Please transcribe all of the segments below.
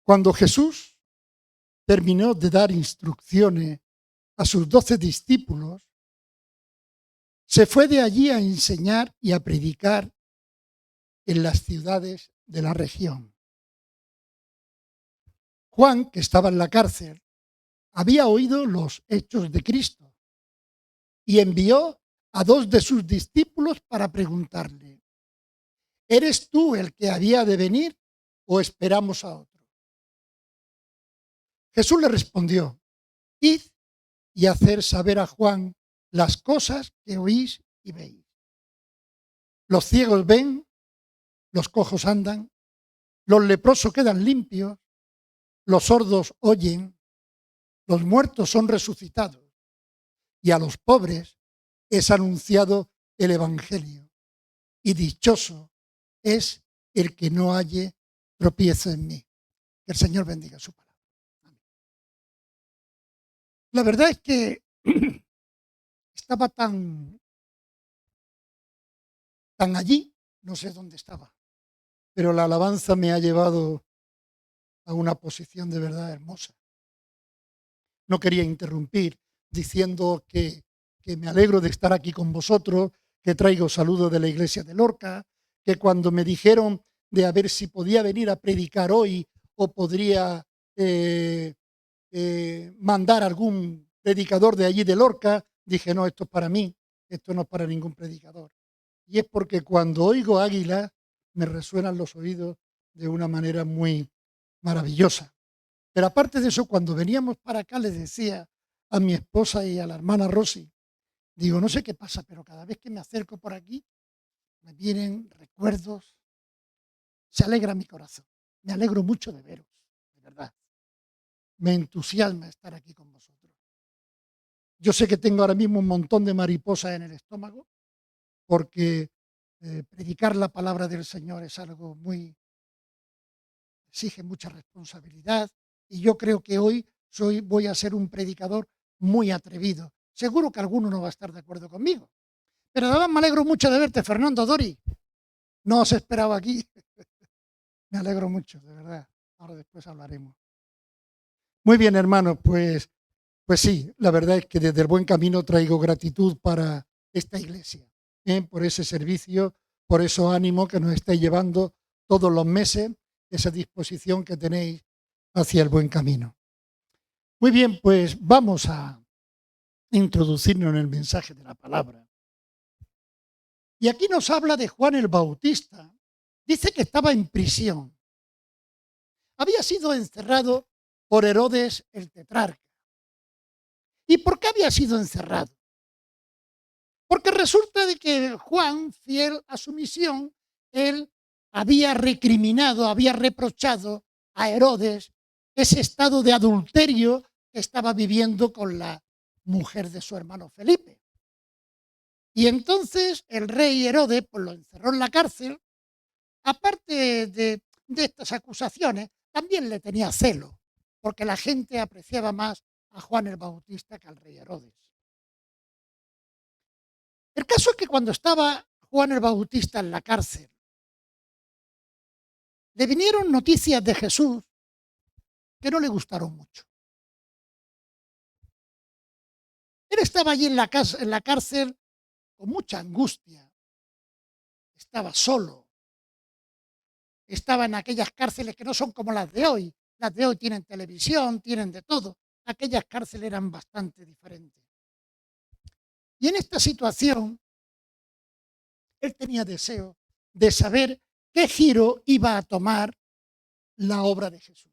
Cuando Jesús terminó de dar instrucciones a sus 12 discípulos, se fue de allí a enseñar y a predicar en las ciudades de la región. Juan, que estaba en la cárcel, había oído los hechos de Cristo y envió a 2 de sus discípulos para preguntarle: ¿eres tú el que había de venir o esperamos a otro? Jesús le respondió: id y hacer saber a Juan las cosas que oís y veis. Los ciegos ven, los cojos andan, los leprosos quedan limpios, los sordos oyen, los muertos son resucitados, y a los pobres es anunciado el Evangelio. Y dichoso es el que no halle tropiezo en mí. Que el Señor bendiga su palabra. Amén. La verdad es que estaba tan allí, no sé dónde estaba, pero la alabanza me ha llevado a una posición de verdad hermosa. No quería interrumpir diciendo que me alegro de estar aquí con vosotros, que traigo saludos de la iglesia de Lorca, que cuando me dijeron de a ver si podía venir a predicar hoy o podría mandar algún predicador de allí de Lorca, dije: no, esto es para mí, esto no es para ningún predicador. Y es porque cuando oigo Águila me resuenan los oídos de una manera muy maravillosa. Pero aparte de eso, cuando veníamos para acá, les decía a mi esposa y a la hermana Rosy, digo, no sé qué pasa, pero cada vez que me acerco por aquí, me vienen recuerdos, se alegra mi corazón. Me alegro mucho de veros, de verdad. Me entusiasma estar aquí con vosotros. Yo sé que tengo ahora mismo un montón de mariposas en el estómago, porque predicar la palabra del Señor es algo exige mucha responsabilidad, y yo creo que hoy voy a ser un predicador muy atrevido. Seguro que alguno no va a estar de acuerdo conmigo. Pero además me alegro mucho de verte, Fernando, Dori. No os esperaba aquí. Me alegro mucho, de verdad. Ahora después hablaremos. Muy bien, hermanos, pues sí, la verdad es que desde el Buen Camino traigo gratitud para esta iglesia, por ese servicio, por esos ánimos que nos estáis llevando todos los meses, esa disposición que tenéis hacia el Buen Camino. Muy bien, pues vamos a introducirnos en el mensaje de la palabra. Y aquí nos habla de Juan el Bautista. Dice que estaba en prisión. Había sido encerrado por Herodes el tetrarca. ¿Y por qué había sido encerrado? Porque resulta de que Juan, fiel a su misión, él había recriminado, había reprochado a Herodes ese estado de adulterio que estaba viviendo con la mujer de su hermano Felipe. Y entonces el rey Herodes pues lo encerró en la cárcel. Aparte de estas acusaciones, también le tenía celo, porque la gente apreciaba más a Juan el Bautista que al rey Herodes. El caso es que cuando estaba Juan el Bautista en la cárcel, le vinieron noticias de Jesús que no le gustaron mucho. Él estaba allí en la cárcel con mucha angustia, estaba solo, estaba en aquellas cárceles que no son como las de hoy. Las de hoy tienen televisión, tienen de todo. Aquellas cárceles eran bastante diferentes. Y en esta situación, él tenía deseo de saber qué giro iba a tomar la obra de Jesús.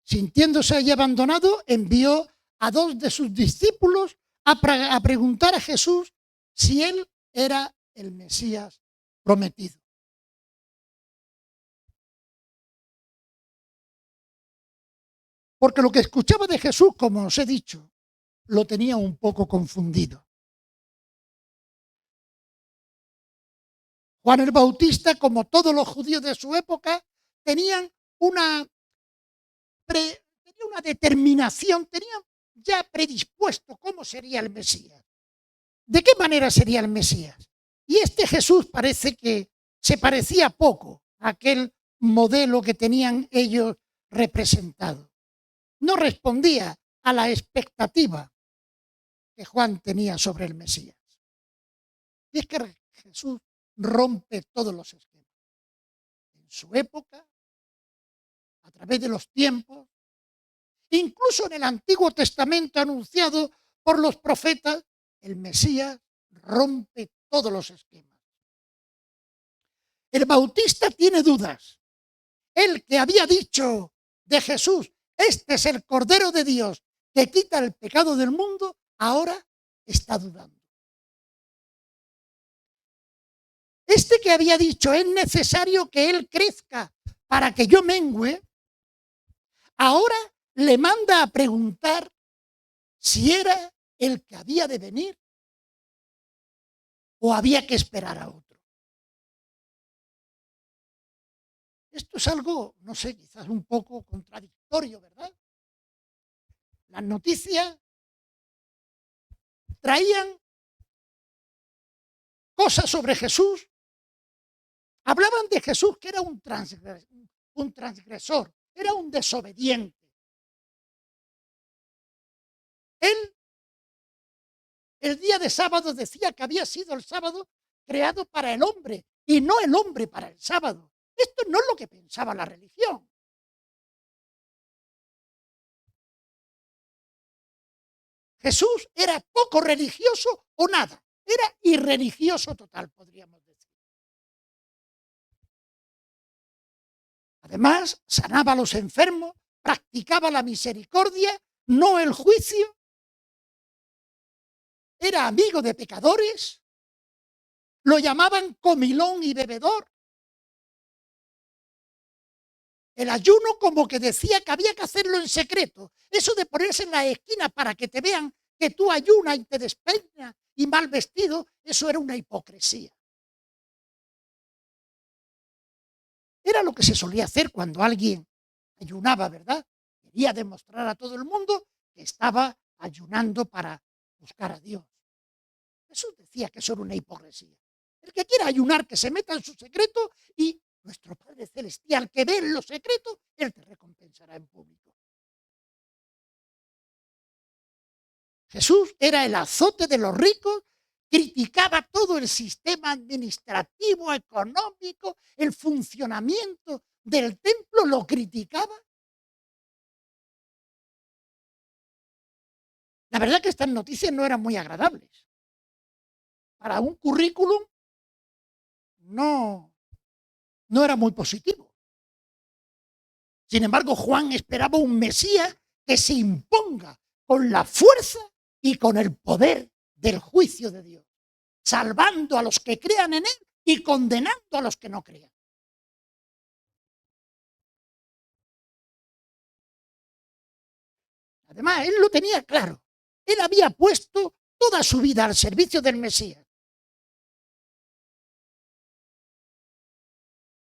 Sintiéndose allí abandonado, envió a 2 de sus discípulos a preguntar a Jesús si él era el Mesías prometido. Porque lo que escuchaba de Jesús, como os he dicho, lo tenía un poco confundido. Juan el Bautista, como todos los judíos de su época, tenían una determinación, tenían ya predispuesto cómo sería el Mesías. ¿De qué manera sería el Mesías? Y este Jesús parece que se parecía poco aquel modelo que tenían ellos representado. No respondía a la expectativa que Juan tenía sobre el Mesías. Y es que Jesús rompe todos los esquemas. En su época, a través de los tiempos, incluso en el Antiguo Testamento anunciado por los profetas, el Mesías rompe todos los esquemas. El Bautista tiene dudas. El que había dicho de Jesús, este es el Cordero de Dios que quita el pecado del mundo, ahora está dudando. Este que había dicho, es necesario que Él crezca para que yo mengüe, ahora le manda a preguntar si era el que había de venir o había que esperar a otro. Esto es algo, no sé, quizás un poco contradictorio, ¿verdad? Las noticias traían cosas sobre Jesús, hablaban de Jesús que era un transgresor, era un desobediente. Él, el día de sábado, decía que había sido el sábado creado para el hombre y no el hombre para el sábado. Esto no es lo que pensaba la religión. Jesús era poco religioso o nada. Era irreligioso total, podríamos decir. Además, sanaba a los enfermos, practicaba la misericordia, no el juicio. Era amigo de pecadores. Lo llamaban comilón y bebedor. El ayuno, como que decía que había que hacerlo en secreto. Eso de ponerse en la esquina para que te vean que tú ayunas y te despeinas y mal vestido, eso era una hipocresía. Era lo que se solía hacer cuando alguien ayunaba, ¿verdad? Quería demostrar a todo el mundo que estaba ayunando para buscar a Dios. Jesús decía que eso era una hipocresía. El que quiera ayunar, que se meta en su secreto y nuestro Padre Celestial, que ve en lo secreto, Él te recompensará en público. Jesús era el azote de los ricos, criticaba todo el sistema administrativo, económico, el funcionamiento del templo, lo criticaba. La verdad que estas noticias no eran muy agradables. Para un currículum no era muy positivo. Sin embargo, Juan esperaba un Mesías que se imponga con la fuerza y con el poder del juicio de Dios, salvando a los que crean en Él y condenando a los que no crean. Además, Él lo tenía claro. Él había puesto toda su vida al servicio del Mesías.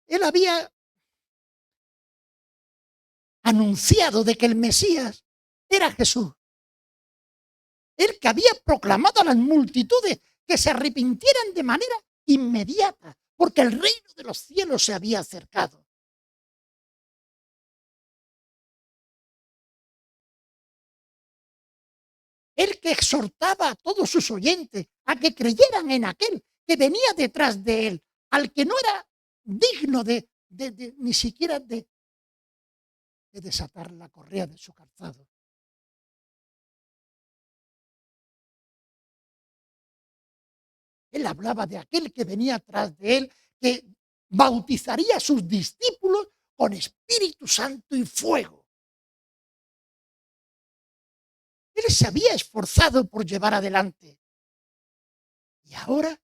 Él había anunciado de que el Mesías era Jesús. Él que había proclamado a las multitudes que se arrepintieran de manera inmediata, porque el reino de los cielos se había acercado. Él que exhortaba a todos sus oyentes a que creyeran en aquel que venía detrás de él, al que no era digno ni siquiera de desatar la correa de su calzado. Él hablaba de aquel que venía atrás de él, que bautizaría a sus discípulos con Espíritu Santo y fuego. Él se había esforzado por llevar adelante. Y ahora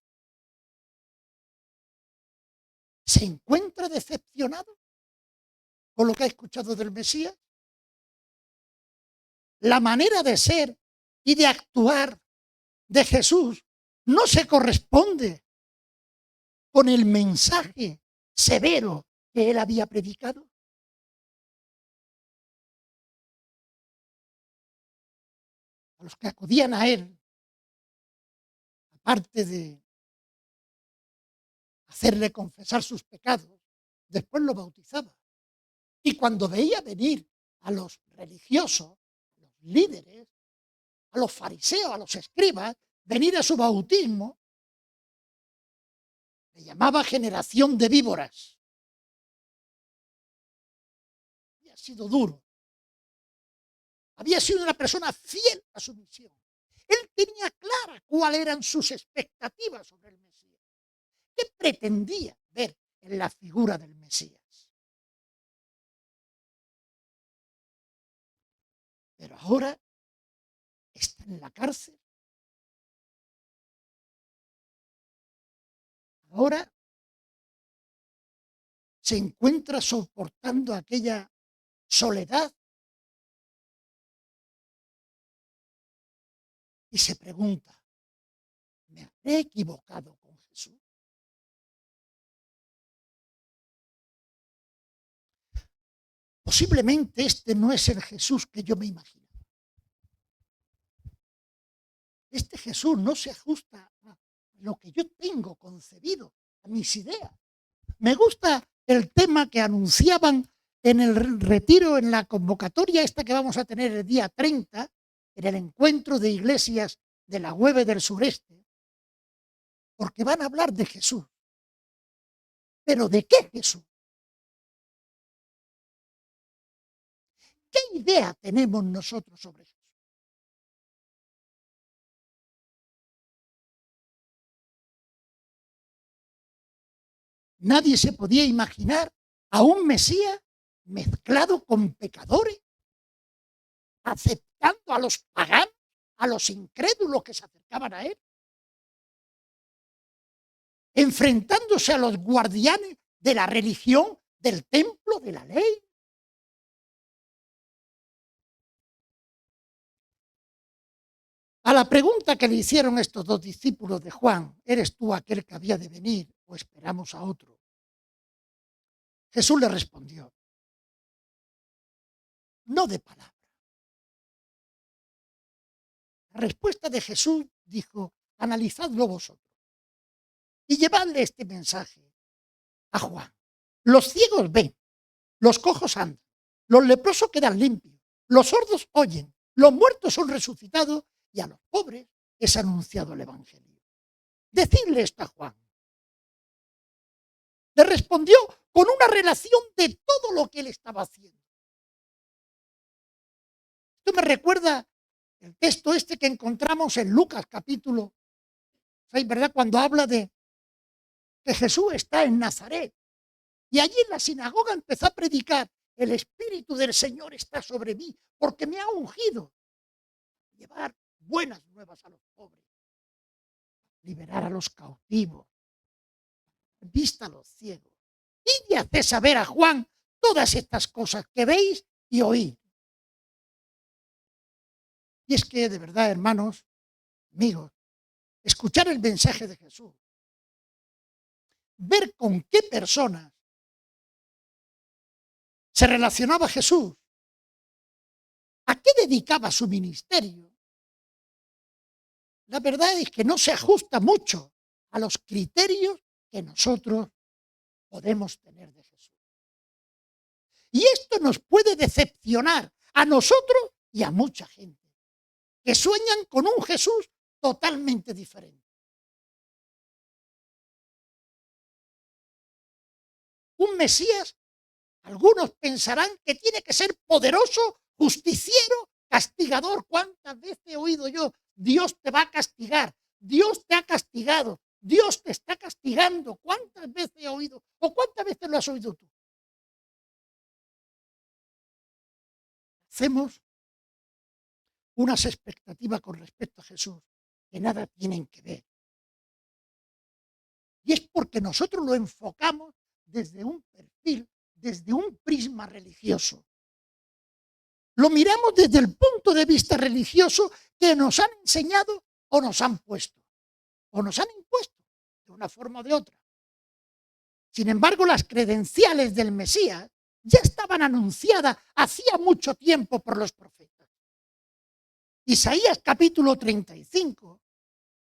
se encuentra decepcionado con lo que ha escuchado del Mesías. La manera de ser y de actuar de Jesús no se corresponde con el mensaje severo que él había predicado. A los que acudían a él, aparte de hacerle confesar sus pecados, después lo bautizaba. Y cuando veía venir a los religiosos, a los líderes, a los fariseos, a los escribas, venir a su bautismo, le llamaba generación de víboras. Había sido duro. Había sido una persona fiel a su misión. Él tenía clara cuáles eran sus expectativas sobre el Mesías. ¿Qué pretendía ver en la figura del Mesías? Pero ahora está en la cárcel. Ahora se encuentra soportando aquella soledad y se pregunta, ¿me habré equivocado con Jesús? Posiblemente este no es el Jesús que yo me imagino. Este Jesús no se ajusta a lo que yo tengo concebido, a mis ideas. Me gusta el tema que anunciaban en el retiro, en la convocatoria esta que vamos a tener el día 30, en el encuentro de iglesias de la Hueve del Sureste, porque van a hablar de Jesús. ¿Pero de qué Jesús? ¿Qué idea tenemos nosotros sobre Jesús? Nadie se podía imaginar a un Mesías mezclado con pecadores, aceptando a los paganos, a los incrédulos que se acercaban a él, enfrentándose a los guardianes de la religión, del templo, de la ley. A la pregunta que le hicieron estos dos discípulos de Juan, ¿eres tú aquel que había de venir o esperamos a otro? Jesús le respondió, no de palabra. La respuesta de Jesús dijo, analizadlo vosotros y llevadle este mensaje a Juan. Los ciegos ven, los cojos andan, los leprosos quedan limpios, los sordos oyen, los muertos son resucitados y a los pobres es anunciado el Evangelio. Decidle esto a Juan. Le respondió con una relación de todo lo que él estaba haciendo. Esto me recuerda el texto este que encontramos en Lucas capítulo 6, ¿verdad? Cuando habla de que Jesús está en Nazaret. Y allí en la sinagoga empezó a predicar, el Espíritu del Señor está sobre mí, porque me ha ungido. Llevar buenas nuevas a los pobres, liberar a los cautivos, vista a los ciegos. Y hace saber a Juan todas estas cosas que veis y oís. Y es que, de verdad, hermanos, amigos, escuchar el mensaje de Jesús, ver con qué personas se relacionaba Jesús, a qué dedicaba su ministerio, la verdad es que no se ajusta mucho a los criterios que nosotros podemos tener de Jesús. Y esto nos puede decepcionar a nosotros y a mucha gente que sueñan con un Jesús totalmente diferente. Un Mesías, algunos pensarán que tiene que ser poderoso, justiciero, castigador. ¿Cuántas veces he oído yo? Dios te va a castigar, Dios te ha castigado, Dios te está castigando. ¿Cuántas veces he oído? ¿O cuántas veces lo has oído tú? Hacemos unas expectativas con respecto a Jesús que nada tienen que ver. Y es porque nosotros lo enfocamos desde un perfil, desde un prisma religioso. Lo miramos desde el punto de vista religioso que nos han enseñado o nos han puesto, o nos han impuesto de una forma o de otra. Sin embargo, las credenciales del Mesías ya estaban anunciadas hacía mucho tiempo por los profetas. Isaías capítulo 35,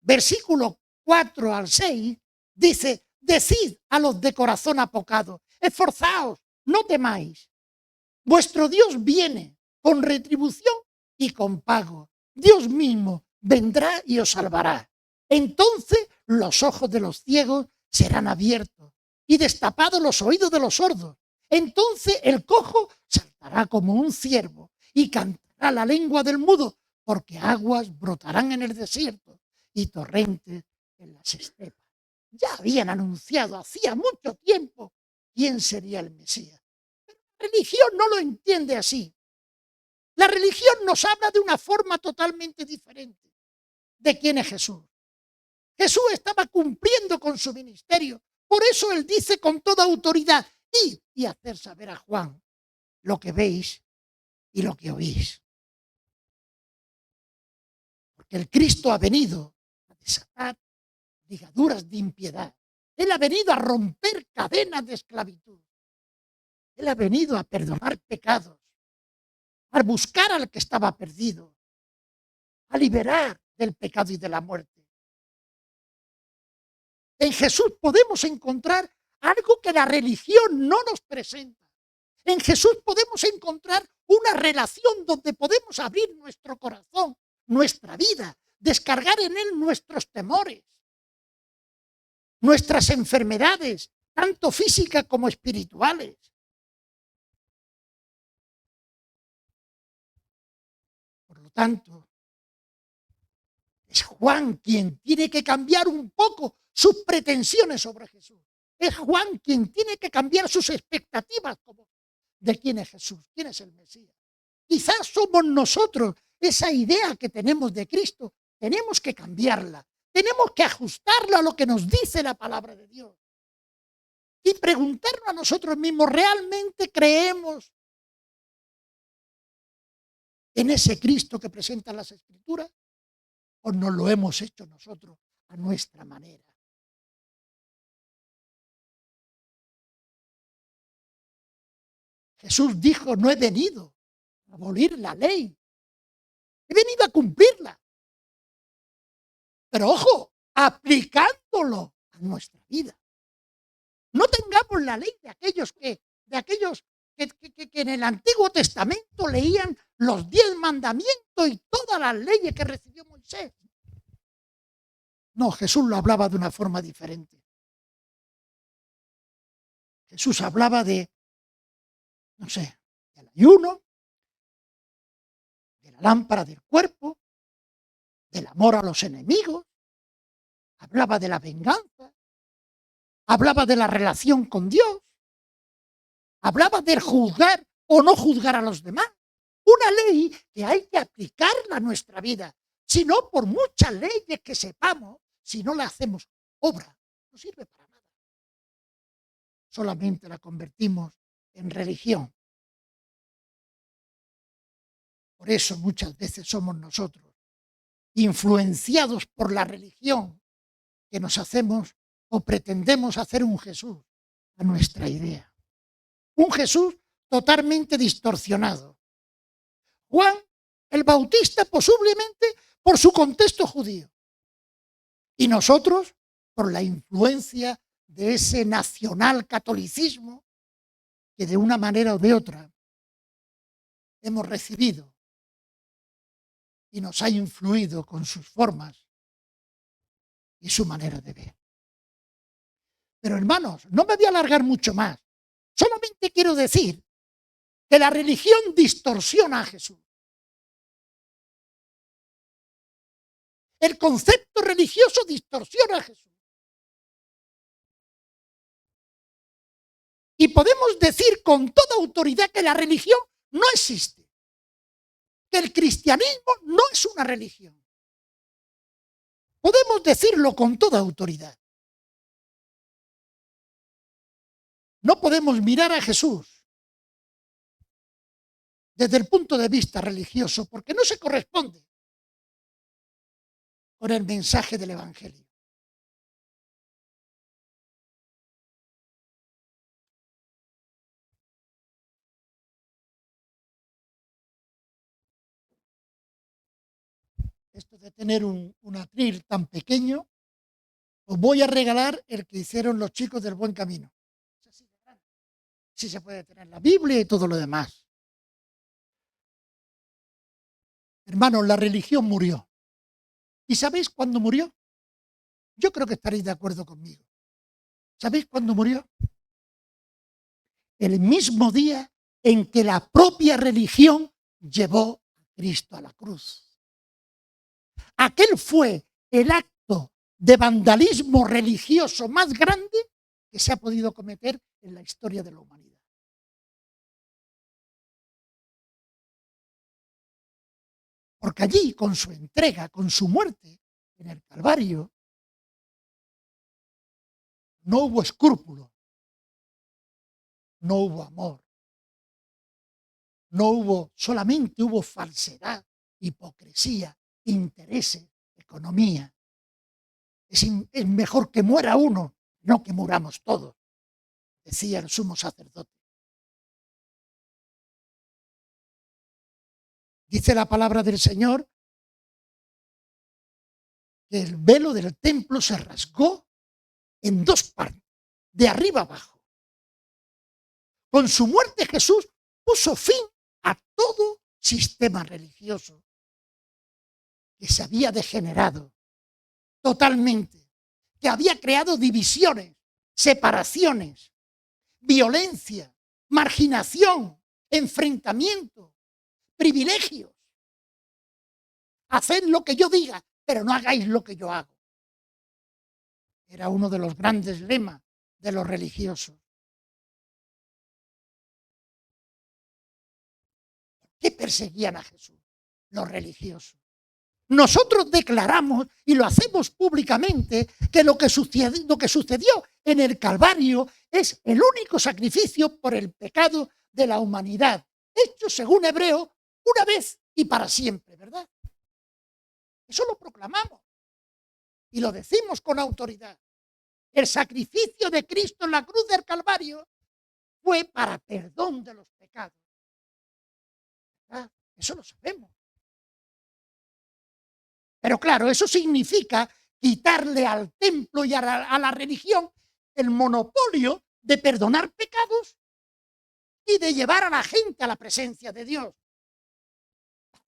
versículo 4 al 6, dice, decid a los de corazón apocado, Esforzaos, no temáis. Vuestro Dios viene con retribución y con pago. Dios mismo vendrá y os salvará. Entonces los ojos de los ciegos serán abiertos y destapados los oídos de los sordos. Entonces el cojo saltará como un ciervo y cantará la lengua del mudo, porque aguas brotarán en el desierto y torrentes en las estepas. Ya habían anunciado hacía mucho tiempo quién sería el Mesías. Pero la religión no lo entiende así. La religión nos habla de una forma totalmente diferente de quién es Jesús. Jesús estaba cumpliendo con su ministerio. Por eso él dice con toda autoridad, id y hacer saber a Juan lo que veis y lo que oís. Porque el Cristo ha venido a desatar ligaduras de impiedad. Él ha venido a romper cadenas de esclavitud. Él ha venido a perdonar pecados, a buscar al que estaba perdido, a liberar del pecado y de la muerte. En Jesús podemos encontrar algo que la religión no nos presenta. En Jesús podemos encontrar una relación donde podemos abrir nuestro corazón, nuestra vida, descargar en él nuestros temores, nuestras enfermedades, tanto físicas como espirituales. Por lo tanto, es Juan quien tiene que cambiar un poco sus pretensiones sobre Jesús. Es Juan quien tiene que cambiar sus expectativas de quién es Jesús, quién es el Mesías. Quizás somos nosotros, esa idea que tenemos de Cristo, tenemos que cambiarla, tenemos que ajustarla a lo que nos dice la palabra de Dios. Y preguntarnos a nosotros mismos, ¿realmente creemos en ese Cristo que presentan las Escrituras? ¿O no lo hemos hecho nosotros a nuestra manera? Jesús dijo, no he venido a abolir la ley, he venido a cumplirla. Pero ojo, aplicándolo a nuestra vida. No tengamos la ley de aquellos que en el Antiguo Testamento leían los 10 mandamientos y todas las leyes que recibió Moisés. No, Jesús lo hablaba de una forma diferente. Jesús hablaba de, no sé, del ayuno, de la lámpara del cuerpo, del amor a los enemigos, hablaba de la venganza, hablaba de la relación con Dios, hablaba del juzgar o no juzgar a los demás. Una ley que hay que aplicarla a nuestra vida. Si no, por muchas leyes que sepamos, si no la hacemos obra, no sirve para nada. Solamente la convertimos en religión. Por eso muchas veces somos nosotros, influenciados por la religión, que nos hacemos o pretendemos hacer un Jesús a nuestra idea. Un Jesús totalmente distorsionado. Juan el Bautista posiblemente por su contexto judío. Y nosotros por la influencia de ese nacional catolicismo que de una manera o de otra hemos recibido y nos ha influido con sus formas y su manera de ver. Pero hermanos, no me voy a alargar mucho más. Solamente quiero decir que la religión distorsiona a Jesús. El concepto religioso distorsiona a Jesús. Y podemos decir con toda autoridad que la religión no existe. Que el cristianismo no es una religión. Podemos decirlo con toda autoridad. No podemos mirar a Jesús desde el punto de vista religioso porque no se corresponde con el mensaje del Evangelio. Esto de tener un atril tan pequeño, os voy a regalar el que hicieron los chicos del Buen Camino. si se puede tener la Biblia y todo lo demás. Hermanos, la religión murió. ¿Y sabéis cuándo murió? Yo creo que estaréis de acuerdo conmigo. ¿Sabéis cuándo murió? El mismo día en que la propia religión llevó a Cristo a la cruz. Aquel fue el acto de vandalismo religioso más grande que se ha podido cometer en la historia de la humanidad. Porque allí, con su entrega, con su muerte en el Calvario, no hubo escrúpulo, no hubo amor, solamente hubo falsedad, hipocresía, intereses, economía. Es mejor que muera uno, no que muramos todos, decía el sumo sacerdote. Dice la palabra del Señor que el velo del templo se rasgó en dos partes, de arriba abajo. Con su muerte Jesús puso fin a todo sistema religioso que se había degenerado totalmente, que había creado divisiones, separaciones, violencia, marginación, enfrentamiento, privilegios. Haced lo que yo diga, pero no hagáis lo que yo hago. Era uno de los grandes lemas de los religiosos. ¿Por qué perseguían a Jesús los religiosos? Nosotros declaramos y lo hacemos públicamente que lo que sucedió en el Calvario es el único sacrificio por el pecado de la humanidad, hecho según Hebreo una vez y para siempre, ¿verdad? Eso lo proclamamos y lo decimos con autoridad. El sacrificio de Cristo en la cruz del Calvario fue para perdón de los pecados. ¿Verdad? Eso lo sabemos. Pero claro, eso significa quitarle al templo y a la religión el monopolio de perdonar pecados y de llevar a la gente a la presencia de Dios.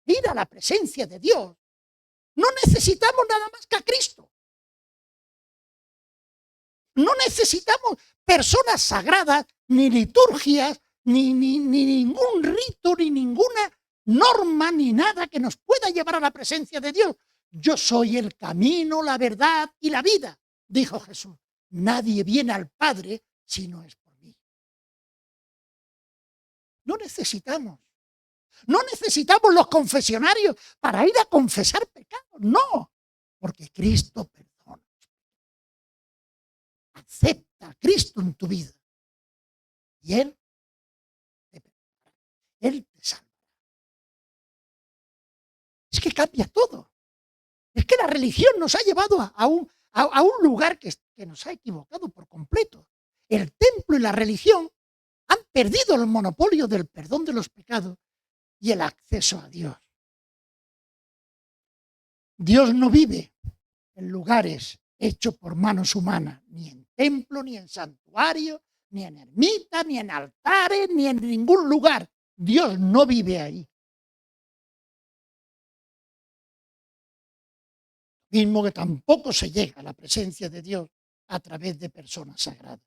Ir a la presencia de Dios. No necesitamos nada más que a Cristo. No necesitamos personas sagradas, ni liturgias, ni ningún rito, ni ninguna norma, ni nada que nos pueda llevar a la presencia de Dios. Yo soy el camino, la verdad y la vida, dijo Jesús. Nadie viene al Padre si no es por mí. No necesitamos los confesionarios para ir a confesar pecados, no, porque Cristo perdona. Acepta a Cristo en tu vida y Él te perdonará, Él te salvará. Es que cambia todo. Es que la religión nos ha llevado a un lugar que nos ha equivocado por completo. El templo y la religión han perdido el monopolio del perdón de los pecados y el acceso a Dios. Dios no vive en lugares hechos por manos humanas, ni en templo, ni en santuario, ni en ermita, ni en altares, ni en ningún lugar. Dios no vive ahí. Mismo que tampoco se llega a la presencia de Dios a través de personas sagradas.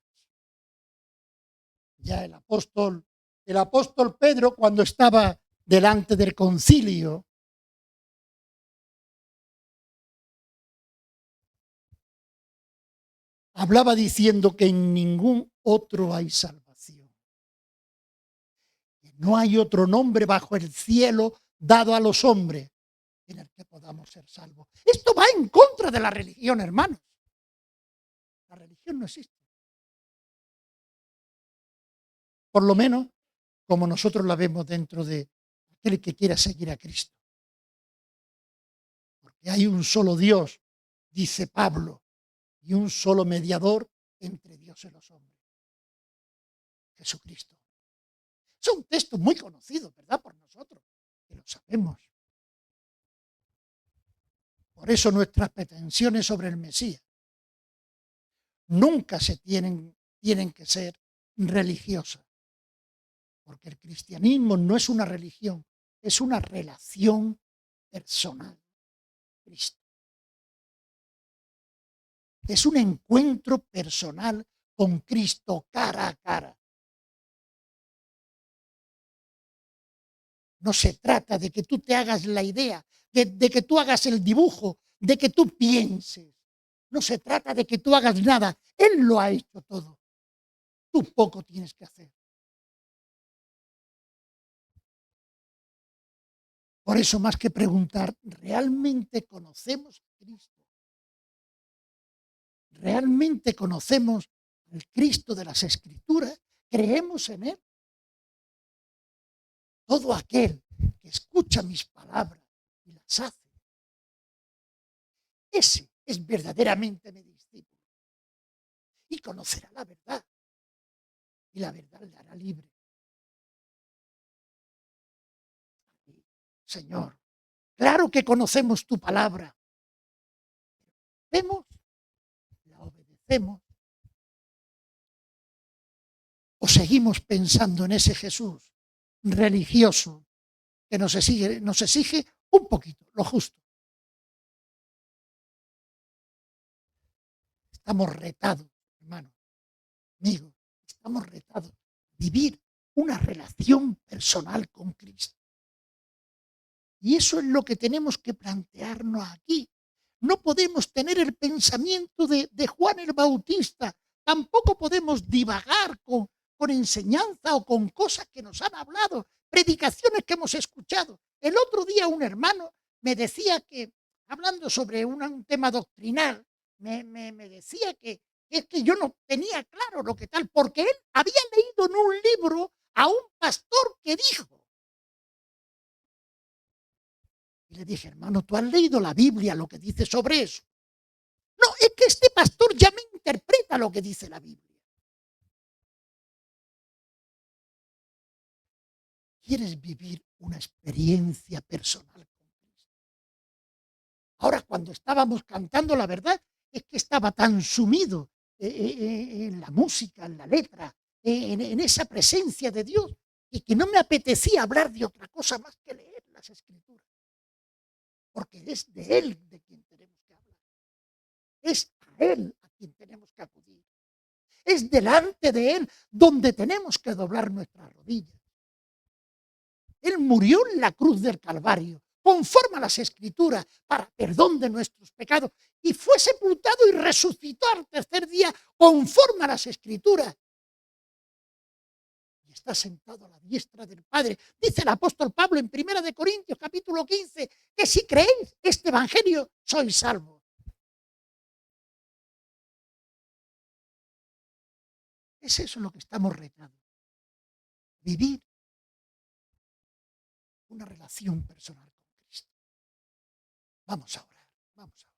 Ya el apóstol Pedro, cuando estaba delante del concilio, hablaba diciendo que en ningún otro hay salvación. Que no hay otro nombre bajo el cielo dado a los hombres en el que podamos ser salvos. Esto va en contra de la religión, hermanos. La religión no existe. Por lo menos como nosotros la vemos dentro de aquel que quiera seguir a Cristo. Porque hay un solo Dios, dice Pablo, y un solo mediador entre Dios y los hombres. Jesucristo. Es un texto muy conocido, ¿verdad? Por nosotros, que lo sabemos. Por eso nuestras pretensiones sobre el Mesías nunca tienen que ser religiosas. Porque el cristianismo no es una religión, es una relación personal. Cristo. Es un encuentro personal con Cristo cara a cara. No se trata de que tú te hagas la idea, de que tú hagas el dibujo, de que tú pienses. No se trata de que tú hagas nada. Él lo ha hecho todo. Tú poco tienes que hacer. Por eso, más que preguntar, ¿realmente conocemos a Cristo? ¿Realmente conocemos al Cristo de las Escrituras? ¿Creemos en Él? Todo aquel que escucha mis palabras y las hace, ese es verdaderamente mi discípulo. Y conocerá la verdad. Y la verdad le hará libre. Señor, claro que conocemos tu palabra. ¿Vemos? ¿La obedecemos? ¿O seguimos pensando en ese Jesús religioso que nos exige un poquito, lo justo? Estamos retados, hermano, amigo, estamos retados a vivir una relación personal con Cristo. Y eso es lo que tenemos que plantearnos aquí. No podemos tener el pensamiento de Juan el Bautista, tampoco podemos divagar con enseñanza o con cosas que nos han hablado, predicaciones que hemos escuchado. El otro día un hermano me decía que, hablando sobre un tema doctrinal, me decía que es que yo no tenía claro lo que tal, porque él había leído en un libro a un pastor que dijo. Y le dije, hermano, ¿tú has leído la Biblia, lo que dice sobre eso? No, es que este pastor ya me interpreta lo que dice la Biblia. ¿Quieres vivir una experiencia personal con Cristo? Ahora, cuando estábamos cantando, la verdad es que estaba tan sumido en la música, en la letra, en esa presencia de Dios, y que no me apetecía hablar de otra cosa más que leer las Escrituras. Porque es de Él de quien tenemos que hablar. Es a Él a quien tenemos que acudir. Es delante de Él donde tenemos que doblar nuestras rodillas. Él murió en la cruz del Calvario, conforme a las Escrituras, para perdón de nuestros pecados, y fue sepultado y resucitó al tercer día, conforme a las Escrituras. Y está sentado a la diestra del Padre. Dice el apóstol Pablo en 1 Corintios capítulo 15, que si creéis este evangelio, sois salvos. Es eso lo que estamos retando. Vivir una relación personal con Cristo. Vamos a orar, vamos a orar.